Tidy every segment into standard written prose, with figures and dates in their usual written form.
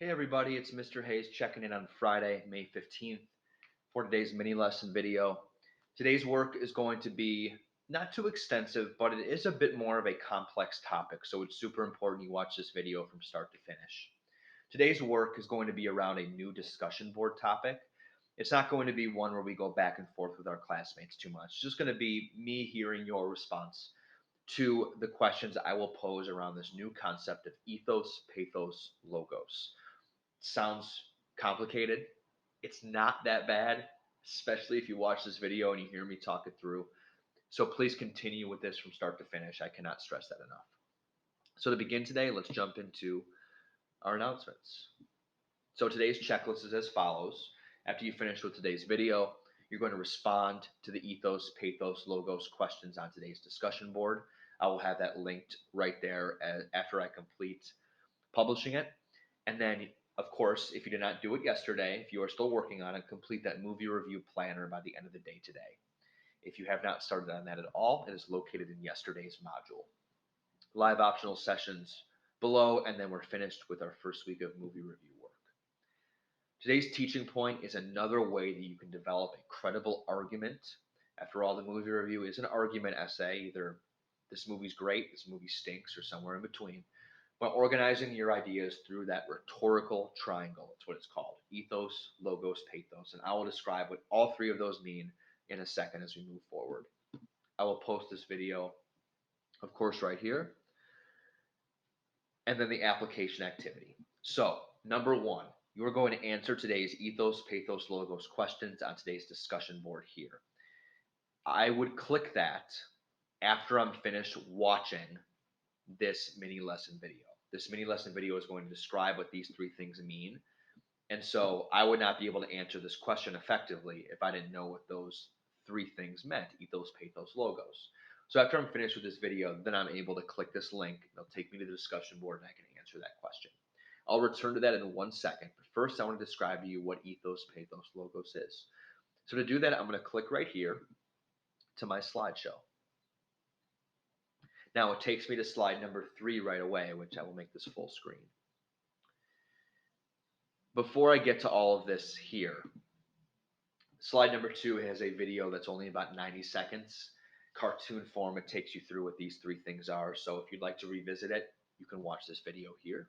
Hey everybody, it's Mr. Hayes checking in on Friday, May 15th for today's mini lesson video. Today's work is going to be not too extensive, but it is a bit more of a complex topic, so it's super important you watch this video from start to finish. Today's work is going to be around a new discussion board topic. It's not going to be one where we go back and forth with our classmates too much. It's just going to be me hearing your response to the questions I will pose around this new concept of ethos, pathos, logos. Sounds complicated. It's not that bad, especially if you watch this video and you hear me talk it through. So please continue with this from start to finish. I cannot stress that enough. So to begin today, let's jump into our announcements. So today's checklist is as follows. After you finish with today's video, you're going to respond to the ethos, pathos, logos questions on today's discussion board. I will have that linked right there after I complete publishing it. And then, of course, if you did not do it yesterday, if you are still working on it, complete that movie review planner by the end of the day today. If you have not started on that at all, it is located in yesterday's module. Live optional sessions below, and then we're finished with our first week of movie review work. Today's teaching point is another way that you can develop a credible argument. After all, the movie review is an argument essay, either this movie's great, this movie stinks, or somewhere in between. But organizing your ideas through that rhetorical triangle, that's what it's called: ethos, logos, pathos. And I will describe what all three of those mean in a second as we move forward. I will post this video, of course, right here, and then the application activity. So, number one, you're going to answer today's ethos, pathos, logos questions on today's discussion board here. I would click that after I'm finished watching this mini lesson video. This mini lesson video is going to describe what these three things mean. And so I would not be able to answer this question effectively if I didn't know what those three things meant: ethos, pathos, logos. So after I'm finished with this video, then I'm able to click this link. It'll take me to the discussion board and I can answer that question. I'll return to that in 1 second. But first, I want to describe to you what ethos, pathos, logos is. So to do that, I'm going to click right here to my slideshow. Now it takes me to slide number 3 right away, which I will make this full screen. Before I get to all of this here, slide number 2 has a video that's only about 90 seconds. Cartoon form, it takes you through what these three things are. So if you'd like to revisit it, you can watch this video here.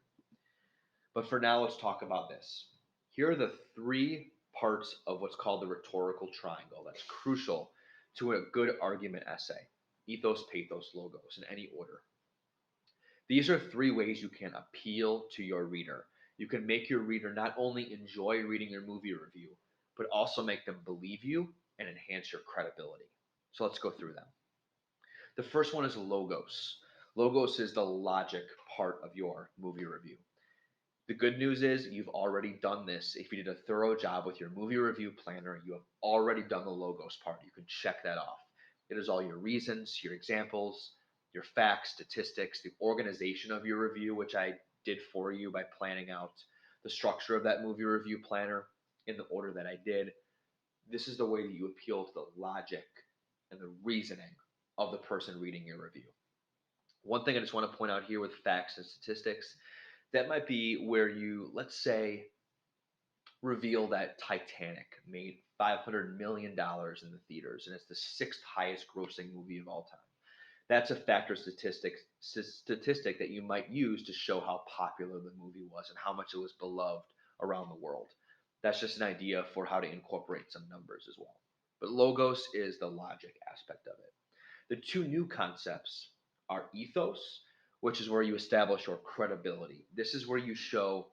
But for now, let's talk about this. Here are the three parts of what's called the rhetorical triangle that's crucial to a good argument essay: ethos, pathos, logos, in any order. These are three ways you can appeal to your reader. You can make your reader not only enjoy reading your movie review, but also make them believe you and enhance your credibility. So let's go through them. The first one is logos. Logos is the logic part of your movie review. The good news is you've already done this. If you did a thorough job with your movie review planner, you have already done the logos part. You can check that off. It is all your reasons, your examples, your facts, statistics, the organization of your review, which I did for you by planning out the structure of that movie review planner in the order that I did. This is the way that you appeal to the logic and the reasoning of the person reading your review. One thing I just want to point out here with facts and statistics, that might be where you, let's say, reveal that Titanic made $500 million in the theaters and it's the sixth highest grossing movie of all time. That's a factor statistic that you might use to show how popular the movie was and how much it was beloved around the world. That's just an idea for how to incorporate some numbers as well. But logos is the logic aspect of it. The two new concepts are ethos, which is where you establish your credibility. This is where you show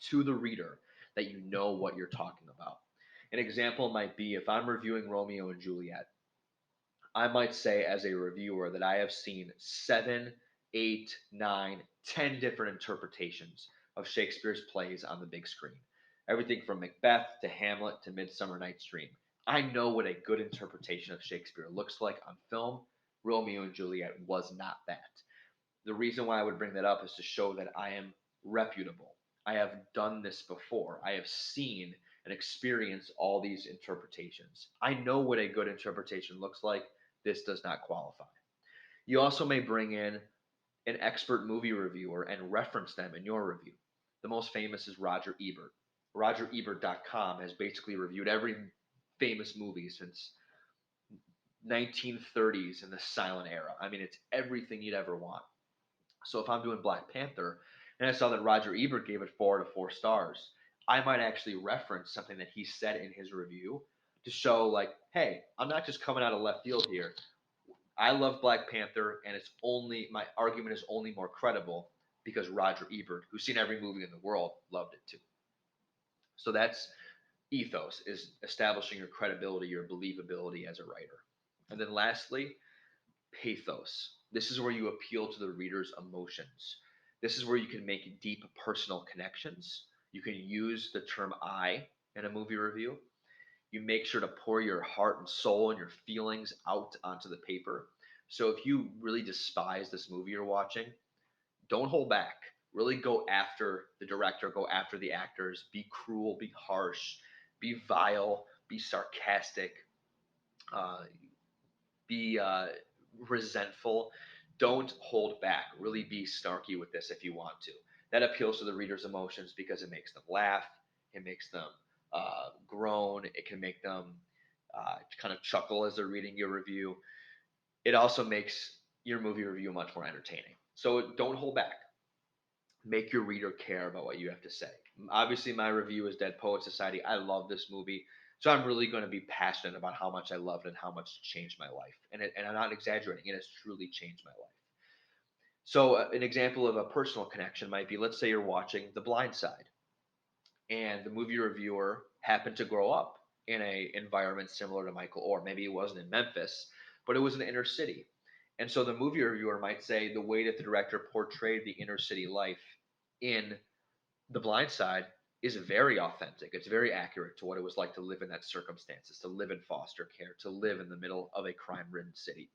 to the reader that you know what you're talking about. An example might be if I'm reviewing Romeo and Juliet, I might say as a reviewer that I have seen 7, 8, 9, 10 different interpretations of Shakespeare's plays on the big screen. Everything from Macbeth to Hamlet to Midsummer Night's Dream. I know what a good interpretation of Shakespeare looks like on film. Romeo and Juliet was not that. The reason why I would bring that up is to show that I am reputable. I have done this before. I have seen and experienced all these interpretations. I know what a good interpretation looks like. This does not qualify. You also may bring in an expert movie reviewer and reference them in your review. The most famous is Roger Ebert. RogerEbert.com has basically reviewed every famous movie since 1930s in the silent era. I mean, it's everything you'd ever want. So if I'm doing Black Panther and I saw that Roger Ebert gave it 4 to 4 stars, I might actually reference something that he said in his review to show, like, hey, I'm not just coming out of left field here. I love Black Panther, and it's only my argument is only more credible because Roger Ebert, who's seen every movie in the world, loved it too. So that's ethos, is establishing your credibility, your believability as a writer. And then lastly, pathos. This is where you appeal to the reader's emotions. This is where you can make deep personal connections. You can use the term I in a movie review. You make sure to pour your heart and soul and your feelings out onto the paper. So if you really despise this movie you're watching, don't hold back. Really go after the director, go after the actors, be cruel, be harsh, be vile, be sarcastic, uh, be resentful. Don't hold back. Really be snarky with this if you want to. That appeals to the reader's emotions because it makes them laugh, it makes them groan, it can make them kind of chuckle as they're reading your review. It also makes your movie review much more entertaining. So don't hold back. Make your reader care about what you have to say. Obviously, my review is Dead Poet Society. I love this movie. So I'm really going to be passionate about how much I loved it and how much it changed my life. And I'm not exaggerating. It has truly changed my life. So an example of a personal connection might be, let's say you're watching The Blind Side, and the movie reviewer happened to grow up in a environment similar to Michael Orr. Maybe it wasn't in Memphis, but it was in the inner city. And so the movie reviewer might say the way that the director portrayed the inner city life in The Blind Side is very authentic. It's very accurate to what it was like to live in that circumstances, to live in foster care, to live in the middle of a crime-ridden city.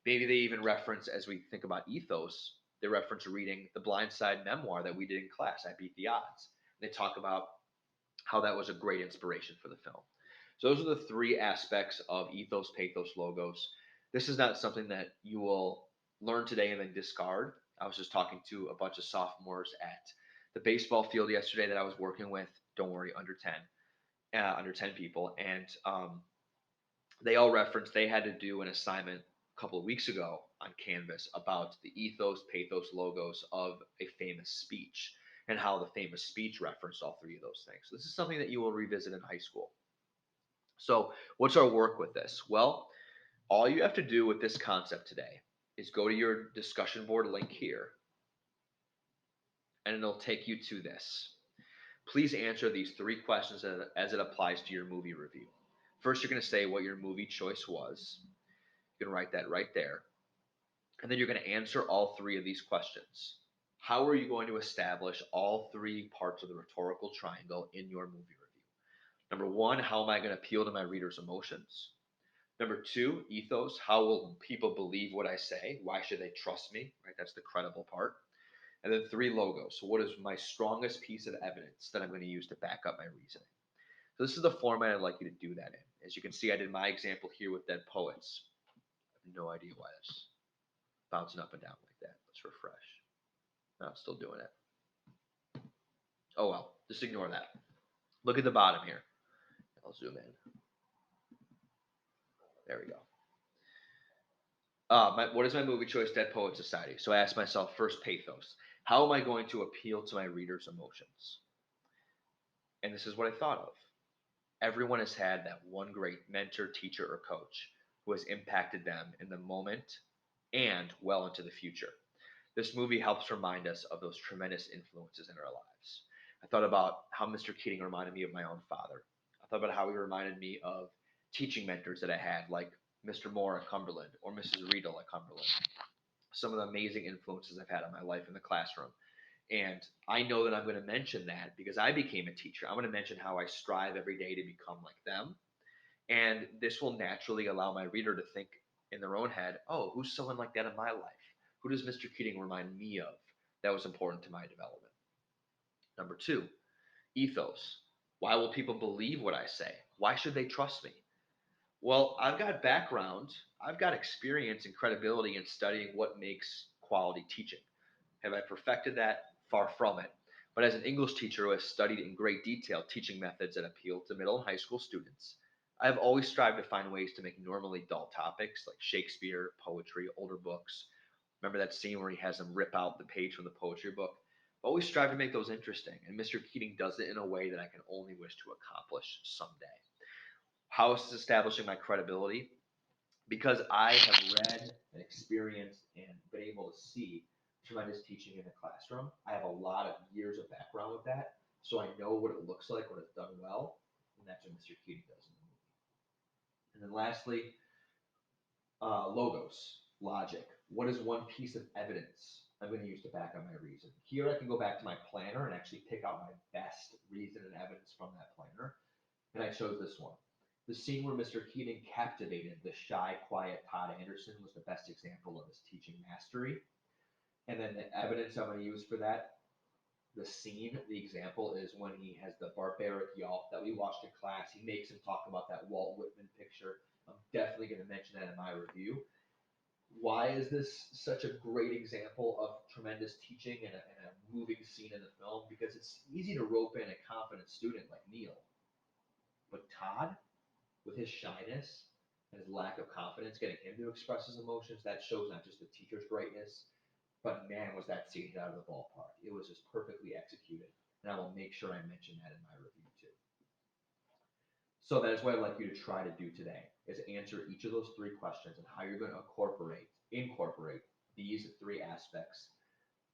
Maybe they even reference, as we think about ethos, they reference reading the Blind Side memoir that we did in class. I Beat the Odds. They talk about how that was a great inspiration for the film. So those are the three aspects of ethos, pathos, logos. This is not something that you will learn today and then discard. I was just talking to a bunch of sophomores at the baseball field yesterday that I was working with. Don't worry, under 10 people, and they all referenced they had to do an assignment a couple of weeks ago on Canvas about the ethos, pathos, logos of a famous speech and how the famous speech referenced all three of those things. So this is something that you will revisit in high school. So, what's our work with this? Well, all you have to do with this concept today is go to your discussion board link here, and it'll take you to this. Please answer these three questions as it applies to your movie review. First, you're going to say what your movie choice was. You can write that right there. And then you're going to answer all three of these questions. How are you going to establish all three parts of the rhetorical triangle in your movie review? Number one, how am I going to appeal to my reader's emotions? Number two, ethos. How will people believe what I say? Why should they trust me? Right? That's the credible part. And then three, logos. So what is my strongest piece of evidence that I'm going to use to back up my reasoning? So this is the format I'd like you to do that in. As you can see, I did my example here with Dead Poets. I have no idea why that's bouncing up and down like that. Let's refresh. No, I'm still doing it. Oh well, just ignore that. Look at the bottom here. I'll zoom in. There we go. What is my movie choice? Dead Poet Society. So I asked myself first, pathos. How am I going to appeal to my reader's emotions? And this is what I thought of. Everyone has had that one great mentor, teacher, or coach who has impacted them in the moment and well into the future. This movie helps remind us of those tremendous influences in our lives. I thought about how Mr. Keating reminded me of my own father. I thought about how he reminded me of teaching mentors that I had, like Mr. Moore at Cumberland or Mrs. Riedel at Cumberland. Some of the amazing influences I've had on my life in the classroom. And I know that I'm going to mention that because I became a teacher. I'm going to mention how I strive every day to become like them. And this will naturally allow my reader to think in their own head, oh, who's someone like that in my life? Who does Mr. Keating remind me of that was important to my development? Number two, ethos. Why will people believe what I say? Why should they trust me? Well, I've got background, I've got experience and credibility in studying what makes quality teaching. Have I perfected that? Far from it. But as an English teacher who has studied in great detail teaching methods that appeal to middle and high school students, I have always strived to find ways to make normally dull topics like Shakespeare, poetry, older books. Remember that scene where he has them rip out the page from the poetry book? I always strive to make those interesting, and Mr. Keating does it in a way that I can only wish to accomplish someday. How is this establishing my credibility? Because I have read and experienced and been able to see tremendous teaching in the classroom. I have a lot of years of background with that, so I know what it looks like when it's done well, and that's what Mr. Keating does in the movie. And then lastly, logos, logic. What is one piece of evidence I'm going to use to back up my reason? Here I can go back to my planner and actually pick out my best reason and evidence from that planner, and I chose this one. The scene where Mr. Keating captivated the shy, quiet Todd Anderson was the best example of his teaching mastery. And then the evidence I'm going to use for that, the scene, the example is when he has the barbaric yelp that we watched in class. He makes him talk about that Walt Whitman picture. I'm definitely going to mention that in my review. Why is this such a great example of tremendous teaching and a moving scene in the film? Because it's easy to rope in a confident student like Neil. But Todd, with his shyness and his lack of confidence, getting him to express his emotions, that shows not just the teacher's greatness, but man, was that scene hit out of the ballpark. It was just perfectly executed, and I will make sure I mention that in my review too. So that is what I'd like you to try to do today, is answer each of those three questions and how you're going to incorporate these three aspects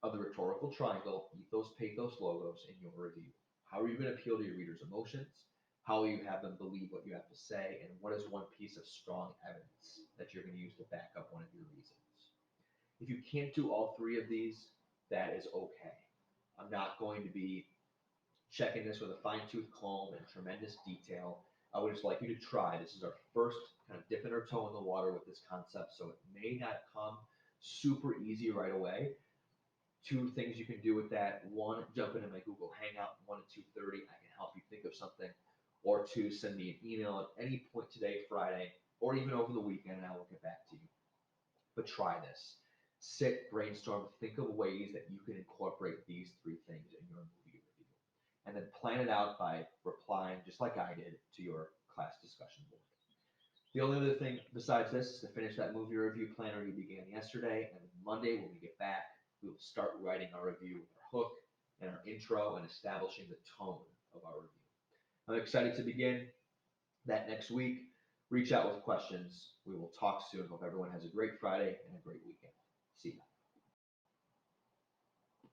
of the rhetorical triangle, ethos, pathos, logos, in your review. How are you going to appeal to your readers' emotions? How will you have them believe what you have to say? And what is one piece of strong evidence that you're going to use to back up one of your reasons? If you can't do all three of these, that is okay. I'm not going to be checking this with a fine-tooth comb and tremendous detail. I would just like you to try. This is our first kind of dipping our toe in the water with this concept, so it may not come super easy right away. Two things you can do with that. One, jump into my Google Hangout 1 to 2:30. I can help you think of something. Or two, send me an email at any point today, Friday, or even over the weekend, and I will get back to you. But try this. Sit, brainstorm, think of ways that you can incorporate these three things in your movie review. And then plan it out by replying, just like I did, to your class discussion board. The only other thing besides this is to finish that movie review planner you began yesterday, and then Monday when we get back, we will start writing our review with our hook and our intro and establishing the tone of our review. I'm excited to begin that next week. Reach out with questions. We will talk soon. Hope everyone has a great Friday and a great weekend. See you.